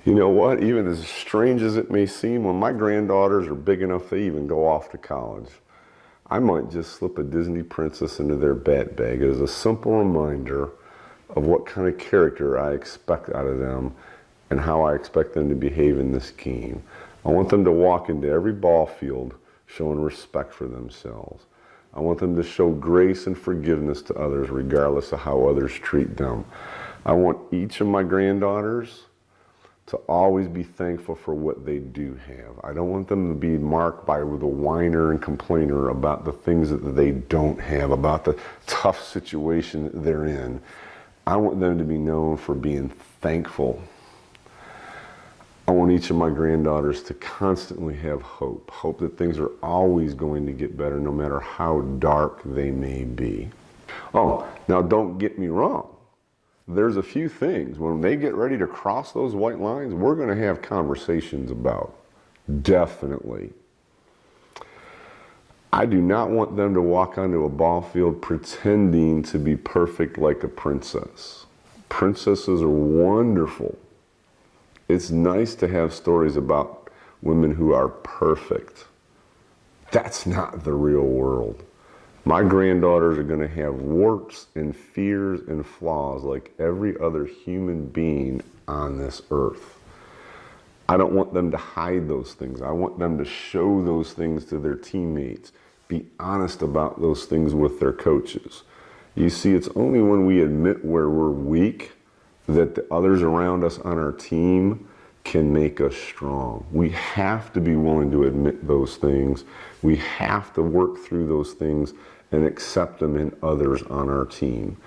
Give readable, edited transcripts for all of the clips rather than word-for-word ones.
You know what? Even as strange as it may seem, when my granddaughters are big enough to even go off to college, I might just slip a Disney princess into their bag as a simple reminder of what kind of character I expect out of them and how I expect them to behave in this game. I want them to walk into every ball field showing respect for themselves. I want them to show grace and forgiveness to others regardless of how others treat them. I want each of my granddaughters to always be thankful for what they do have. I don't want them to be marked by the whiner and complainer about the things that they don't have, about the tough situation that they're in. I want them to be known for being thankful. I want each of my granddaughters to constantly have hope, hope that things are always going to get better no matter how dark they may be. Oh, now don't get me wrong. There's a few things, when they get ready to cross those white lines, we're going to have conversations about. Definitely. I do not want them to walk onto a ball field pretending to be perfect like a princess. Princesses are wonderful. It's nice to have stories about women who are perfect. That's not the real world. My granddaughters are going to have warts and fears and flaws like every other human being on this earth. I don't want them to hide those things. I want them to show those things to their teammates, be honest about those things with their coaches. You see, it's only when we admit where we're weak that the others around us on our team can make us strong. We have to be willing to admit those things. We have to work through those things and accept them in others on our team.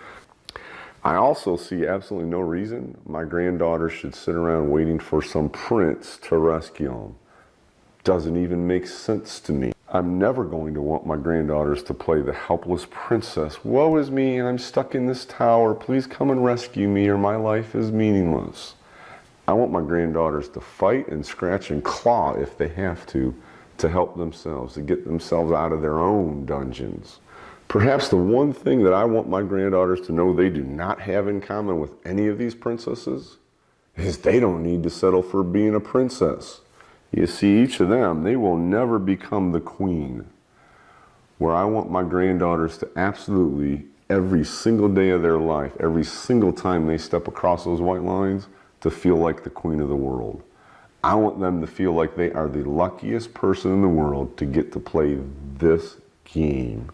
I also see absolutely no reason my granddaughter should sit around waiting for some prince to rescue them. Doesn't even make sense to me. I'm never going to want my granddaughters to play the helpless princess. Woe is me, I'm stuck in this tower. Please come and rescue me or my life is meaningless. I want my granddaughters to fight and scratch and claw if they have to help themselves, to get themselves out of their own dungeons. Perhaps the one thing that I want my granddaughters to know they do not have in common with any of these princesses is they don't need to settle for being a princess. You see, each of them, they will never become the queen. Where I want my granddaughters to absolutely, every single day of their life, every single time they step across those white lines, to feel like the queen of the world. I want them to feel like they are the luckiest person in the world to get to play this game.